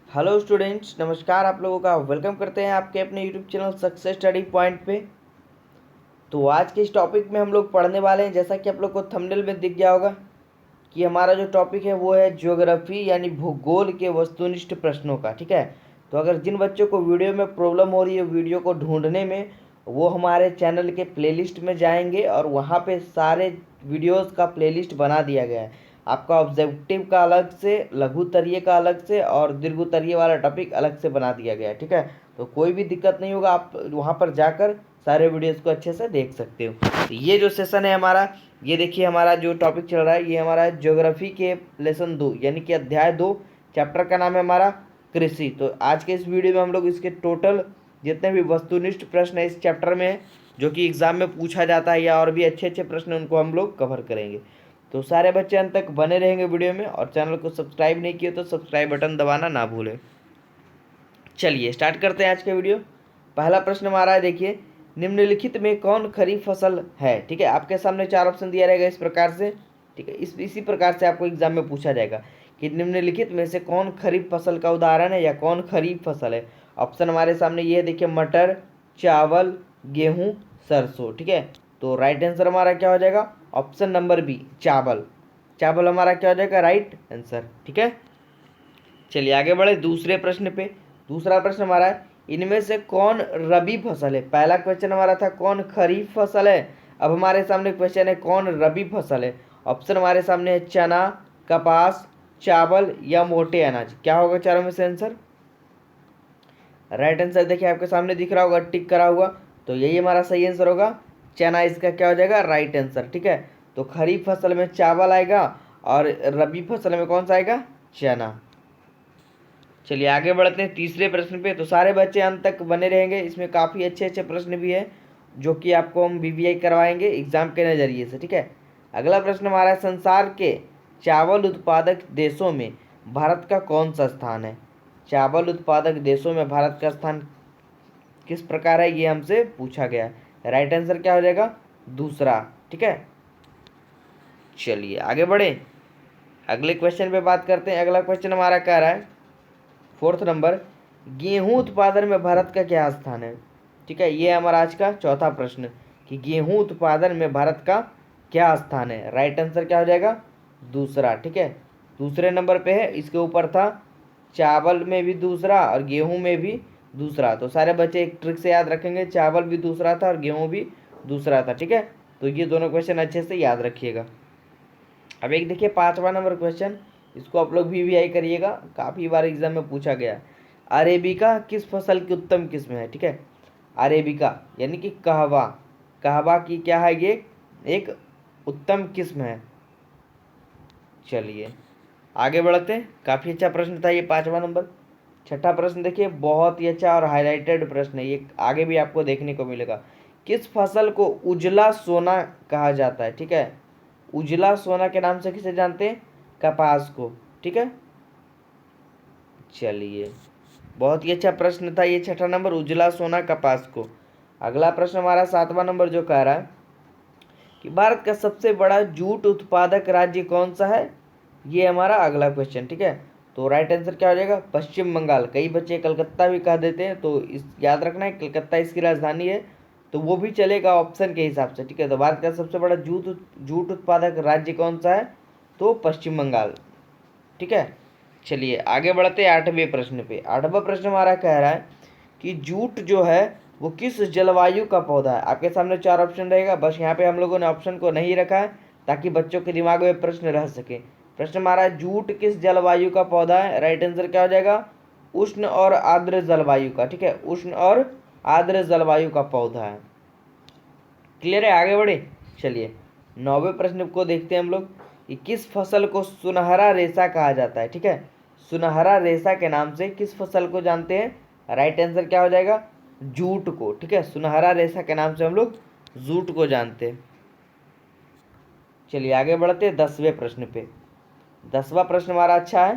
Hello students, नमस्कार। आप लोगों का वेलकम करते हैं आपके अपने YouTube channel success study point पे। तो आज के इस टॉपिक में हम लोग पढ़ने वाले हैं, जैसा कि आप लोग को थंबनेल में दिख गया होगा कि हमारा जो टॉपिक है वो है ज्योग्राफी यानी भूगोल के वस्तुनिष्ठ प्रश्नों का। ठीक है, तो अगर जिन बच्चों को वीडियो में प्रॉब्लम हो रही है वीडियो को ढूंढने में, वो हमारे चैनल के प्लेलिस्ट में जाएंगे और वहाँ पे सारे वीडियोस का प्लेलिस्ट बना दिया गया है। आपका ऑब्जेक्टिव का अलग से, लघु तरीय का अलग से और दीर्घ तरीय वाला टॉपिक अलग से बना दिया गया है। ठीक है, तो कोई भी दिक्कत नहीं होगा, आप वहाँ पर जाकर सारे वीडियोस को अच्छे से देख सकते हो। तो ये जो सेशन है हमारा, ये देखिए हमारा जो टॉपिक चल रहा है ये हमारा ज्योग्राफी के लेसन 2 यानी कि अध्याय 2, चैप्टर का नाम है हमारा कृषि। तो आज के इस वीडियो में हम लोग इसके टोटल जितने भी वस्तुनिष्ठ प्रश्न है इस चैप्टर में है, जो कि एग्जाम में पूछा जाता है या और भी अच्छे अच्छे प्रश्न उनको हम लोग कवर करेंगे। तो सारे बच्चे अंत तक बने रहेंगे वीडियो में, और चैनल को सब्सक्राइब नहीं किए तो सब्सक्राइब बटन दबाना ना भूलें। चलिए स्टार्ट करते हैं आज का वीडियो। पहला प्रश्न हमारा है, देखिए निम्नलिखित में कौन खरीफ फसल है। ठीक है, आपके सामने चार ऑप्शन दिया रहेगा इस प्रकार से। ठीक है, इसी प्रकार से आपको एग्जाम में पूछा जाएगा कि निम्नलिखित में से कौन खरीफ फसल का उदाहरण है या कौन खरीफ फसल है। ऑप्शन हमारे सामने ये है, देखिए मटर, चावल, गेहूं, सरसों। ठीक है, तो राइट आंसर हमारा क्या हो जाएगा, ऑप्शन नंबर बी, चावल। चावल हमारा क्या हो जाएगा, राइट आंसर। ठीक है, चलिए आगे बढ़े दूसरे प्रश्न पे। दूसरा प्रश्न हमारा है, इनमें से कौन रबी फसल है। पहला क्वेश्चन हमारा था कौन खरीफ फसल है, अब हमारे सामने क्वेश्चन है कौन रबी फसल है। ऑप्शन हमारे सामने है चना, कपास, चावल या मोटे अनाज। क्या होगा चारों में से आंसर। राइट आंसर देखिए आपके सामने दिख रहा होगा टिक करा हुआ, तो यही हमारा सही आंसर होगा, चना इसका क्या हो जाएगा, राइट आंसर। ठीक है, तो खरीफ फसल में चावल आएगा और रबी फसल में कौन सा आएगा, चना। चलिए आगे बढ़ते हैं तीसरे प्रश्न पे। तो सारे बच्चे अंत तक बने रहेंगे, इसमें काफ़ी अच्छे अच्छे प्रश्न भी हैं जो कि आपको हम वीवीआई करवाएंगे एग्जाम के नज़रिए से। ठीक है, अगला प्रश्न हमारा है, संसार के चावल उत्पादक देशों में भारत का कौन सा स्थान है। चावल उत्पादक देशों में भारत का स्थान किस प्रकार है, ये हमसे पूछा गया है। राइट आंसर क्या हो जाएगा, दूसरा। ठीक है, चलिए आगे बढ़े, अगले क्वेश्चन पे बात करते हैं। अगला क्वेश्चन हमारा कह रहा है, फोर्थ नंबर, गेहूं उत्पादन में भारत का क्या स्थान है। ठीक है, ये हमारा आज का चौथा प्रश्न कि गेहूं उत्पादन में भारत का क्या स्थान है। राइट आंसर क्या हो जाएगा, दूसरा। ठीक है, दूसरे नंबर पे है, इसके ऊपर था चावल में भी दूसरा और गेहूं में भी दूसरा। तो सारे बच्चे एक ट्रिक से याद रखेंगे, चावल भी दूसरा था और गेहूं भी दूसरा था। ठीक है, तो ये दोनों क्वेश्चन अच्छे से याद रखिएगा। अब एक देखिए पांचवा नंबर क्वेश्चन, इसको आप लोग वीवीआई करिएगा, काफ़ी बार एग्जाम में पूछा गया। अरेबिका किस फसल की उत्तम किस्म है। ठीक है, अरेबिका यानी कि कहवा, कहवा की क्या है, ये एक उत्तम किस्म है। चलिए आगे बढ़ते हैं, काफ़ी अच्छा प्रश्न था ये पांचवा नंबर। छठा प्रश्न देखिए, बहुत ही अच्छा और हाईलाइटेड प्रश्न है, ये आगे भी आपको देखने को मिलेगा। किस फसल को उजला सोना कहा जाता है। ठीक है, उजला सोना के नाम से किसे जानते हैं, कपास को। ठीक है, चलिए बहुत ही अच्छा प्रश्न था ये छठा नंबर, उजला सोना कपास को। अगला प्रश्न हमारा सातवां नंबर जो कह रहा है कि भारत का सबसे बड़ा जूट उत्पादक राज्य कौन सा है, ये हमारा अगला क्वेश्चन। ठीक है, तो राइट आंसर क्या हो जाएगा, पश्चिम बंगाल। कई बच्चे कलकत्ता भी कह देते हैं, तो इस याद रखना है कलकत्ता इसकी राजधानी है, तो वो भी चलेगा ऑप्शन के हिसाब से। ठीक है, तो भारत का सबसे बड़ा जूट उत्पादक राज्य कौन सा है, तो पश्चिम बंगाल। ठीक है, चलिए आगे बढ़ते हैं आठवें प्रश्न पे। आठवां प्रश्न हमारा कह रहा है कि जूट जो है वो किस जलवायु का पौधा है। आपके सामने चार ऑप्शन रहेगा, बस यहाँ पे हम लोगों ने ऑप्शन को नहीं रखा है ताकि बच्चों के दिमाग में प्रश्न रह सके। प्रश्न हमारा है, जूट किस जलवायु का पौधा है। राइट आंसर क्या हो जाएगा, उष्ण और आर्द्र जलवायु का। ठीक है, उष्ण और आर्द्र जलवायु का पौधा है। क्लियर है, आगे बढ़े। चलिए नौवें प्रश्न को देखते हैं हम लोग कि किस फसल को सुनहरा रेशा कहा जाता है। ठीक है, सुनहरा रेशा के नाम से किस फसल को जानते हैं। राइट आंसर क्या हो जाएगा, जूट को। ठीक है, सुनहरा रेशा के नाम से हम लोग जूट को जानते हैं। चलिए आगे बढ़ते हैं दसवें प्रश्न पे। दसवां प्रश्न हमारा अच्छा है,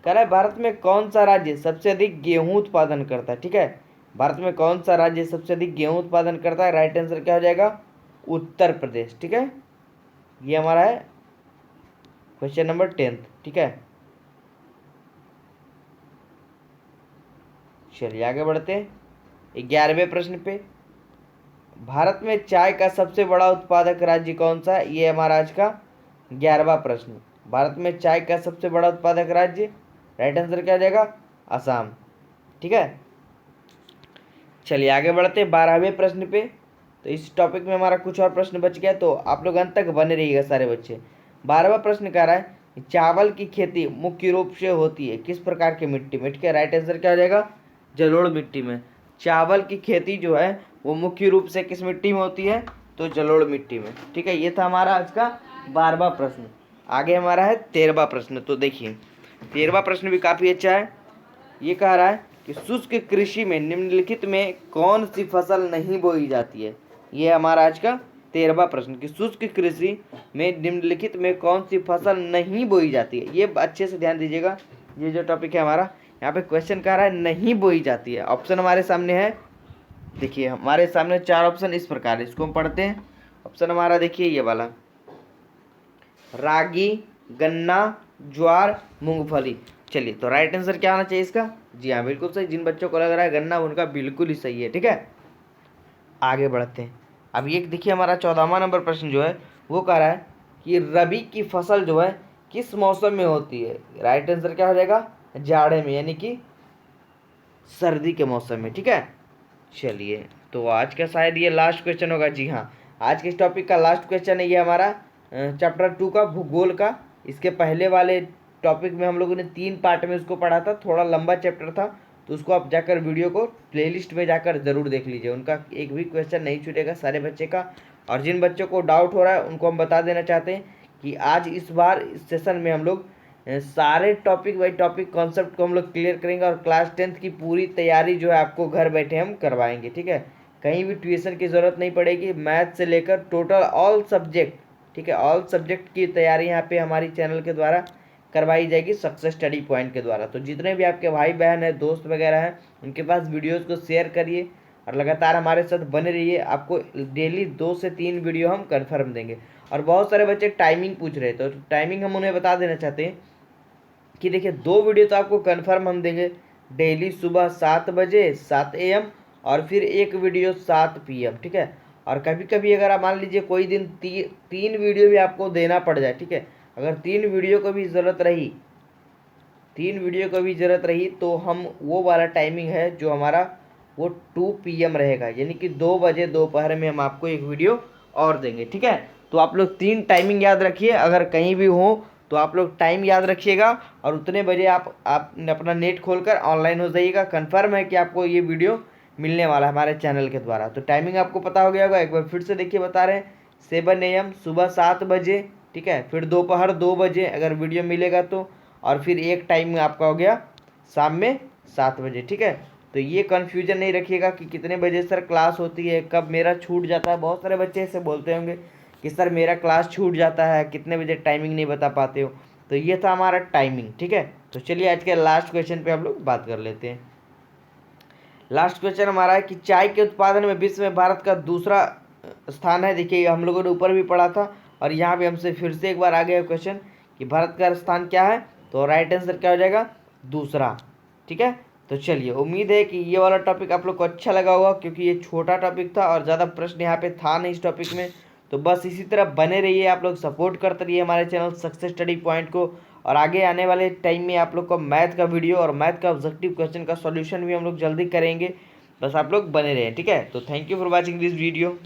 कह रहा है भारत में कौन सा राज्य सबसे अधिक गेहूं उत्पादन करता है। ठीक है, भारत में कौन सा राज्य सबसे अधिक गेहूं उत्पादन करता है। राइट आंसर क्या हो जाएगा, उत्तर प्रदेश। ठीक है, ये हमारा है क्वेश्चन नंबर 10th। ठीक है, चलिए आगे बढ़ते हैं 11वें प्रश्न पे। भारत में चाय का सबसे बड़ा उत्पादक राज्य कौन सा है? ये हमारा आज का 11वां प्रश्न। भारत में चाय का सबसे बड़ा उत्पादक राज्य, राइट आंसर क्या हो जाएगा? असम। ठीक है, चलिए आगे बढ़ते हैं 12वें प्रश्न पे। तो इस टॉपिक में हमारा कुछ और प्रश्न बच गया, तो आप लोग अंत तक बने रहिएगा सारे बच्चे। 12वां प्रश्न कह रहा है चावल की खेती मुख्य रूप से होती है किस प्रकार की मिट्टी में? ठीक है, राइट आंसर क्या हो जाएगा? जलोढ़ मिट्टी में। चावल की खेती जो है वो मुख्य रूप से किस मिट्टी में होती है? तो जलोढ़ मिट्टी में। ठीक है, ये था हमारा आज का 12वां प्रश्न। आगे हमारा है 13वां प्रश्न। तो देखिए 13वां प्रश्न भी काफ़ी अच्छा है। ये कह रहा है कि शुष्क कृषि में निम्नलिखित में कौन सी फसल नहीं बोई जाती है? ये हमारा आज का 13वां प्रश्न कि शुष्क कृषि में निम्नलिखित में कौन सी फसल नहीं बोई जाती है। ये अच्छे से ध्यान दीजिएगा, ये जो टॉपिक है हमारा, यहाँ पे क्वेश्चन कह रहा है नहीं बोई जाती है। ऑप्शन हमारे सामने है, देखिए हमारे सामने 4 ऑप्शन इस प्रकार है, इसको हम पढ़ते हैं। ऑप्शन हमारा देखिए ये वाला, रागी, गन्ना, ज्वार, मूंगफली। चलिए तो राइट आंसर क्या आना चाहिए इसका? जी हाँ, बिल्कुल सही। जिन बच्चों को लग रहा है गन्ना, उनका बिल्कुल ही सही है। ठीक है, आगे बढ़ते हैं। अब ये देखिए हमारा 14वां नंबर प्रश्न जो है वो कह रहा है कि रबी की फसल जो है किस मौसम में होती है? राइट आंसर क्या हो जाएगा? जाड़े में, यानी कि सर्दी के मौसम में। ठीक है, चलिए तो आज का शायद ये लास्ट क्वेश्चन होगा। जी हाँ, आज के इस टॉपिक का लास्ट क्वेश्चन है ये हमारा चैप्टर 2 का, भूगोल का। इसके पहले वाले टॉपिक में हम लोगों ने 3 पार्ट में उसको पढ़ा था, थोड़ा लंबा चैप्टर था, तो उसको आप जाकर वीडियो को प्लेलिस्ट में जाकर ज़रूर देख लीजिए। उनका एक भी क्वेश्चन नहीं छूटेगा सारे बच्चे का। और जिन बच्चों को डाउट हो रहा है उनको हम बता देना चाहते हैं कि आज इस बार इस सेशन में हम लोग सारे टॉपिक बाई टॉपिक कॉन्सेप्ट को हम लोग क्लियर करेंगे, और क्लास 10th की पूरी तैयारी जो है आपको घर बैठे हम करवाएंगे। ठीक है, कहीं भी ट्यूशन की ज़रूरत नहीं पड़ेगी, मैथ से लेकर टोटल ऑल सब्जेक्ट। ठीक है, ऑल सब्जेक्ट की तैयारी यहाँ पे हमारी चैनल के द्वारा करवाई जाएगी, सक्सेस स्टडी पॉइंट के द्वारा। तो जितने भी आपके भाई बहन हैं, दोस्त वगैरह हैं, उनके पास वीडियोज़ को शेयर करिए और लगातार हमारे साथ बने रहिए। आपको डेली 2 से 3 वीडियो हम कन्फर्म देंगे। और बहुत सारे बच्चे टाइमिंग पूछ रहे, तो टाइमिंग हम उन्हें बता देना चाहते हैं कि देखिए 2 वीडियो तो आपको कन्फर्म हम देंगे डेली, सुबह 7 बजे 7 AM, और फिर एक वीडियो 7 PM। ठीक है, और कभी कभी अगर आप मान लीजिए कोई दिन 3 वीडियो भी आपको देना पड़ जाए, ठीक है, अगर 3 वीडियो को भी ज़रूरत रही, 3 वीडियो को भी ज़रूरत रही, तो हम वो वाला टाइमिंग है जो हमारा वो 2 PM रहेगा, यानी कि 2 बजे दोपहर में हम आपको एक वीडियो और देंगे। ठीक है, तो आप लोग 3 टाइमिंग याद रखिए, अगर कहीं भी हो तो आप लोग टाइम याद रखिएगा, और उतने बजे आप अपना नेट खोलकर ऑनलाइन हो जाइएगा। कन्फर्म है कि आपको ये वीडियो मिलने वाला है हमारे चैनल के द्वारा। तो टाइमिंग आपको पता हो गया होगा, एक बार फिर से देखिए बता रहे हैं, 7 AM सुबह 7 बजे, ठीक है, फिर दोपहर 2 बजे अगर वीडियो मिलेगा तो, और फिर एक टाइम आपका हो गया शाम में 7 बजे। ठीक है, तो ये कन्फ्यूजन नहीं रखिएगा कि कितने बजे सर क्लास होती है, कब मेरा छूट जाता है। बहुत सारे बच्चे ऐसे बोलते होंगे कि सर मेरा क्लास छूट जाता है, कितने बजे, टाइमिंग नहीं बता पाते हो। तो ये था हमारा टाइमिंग। ठीक है, तो चलिए आज के लास्ट क्वेश्चन पे हम लोग बात कर लेते हैं। लास्ट क्वेश्चन हमारा है कि चाय के उत्पादन में विश्व में भारत का दूसरा स्थान है। देखिए हम लोगों ने ऊपर भी पढ़ा था, और यहाँ भी हमसे फिर से एक बार आ गया क्वेश्चन कि भारत का स्थान क्या है, तो राइट आंसर क्या हो जाएगा? दूसरा। ठीक है, तो चलिए उम्मीद है कि ये वाला टॉपिक आप लोग को अच्छा लगा होगा, क्योंकि ये छोटा टॉपिक था और ज़्यादा प्रश्न यहाँ पे था नहीं इस टॉपिक में। तो बस इसी तरह बने रहिए, आप लोग सपोर्ट करते रहिए हमारे चैनल सक्सेस स्टडी पॉइंट को, और आगे आने वाले टाइम में आप लोग को मैथ का वीडियो और मैथ का ऑब्जेक्टिव क्वेश्चन का सॉल्यूशन भी हम लोग जल्दी करेंगे। बस आप लोग बने रहें। ठीक है, तो thank you for watching this video.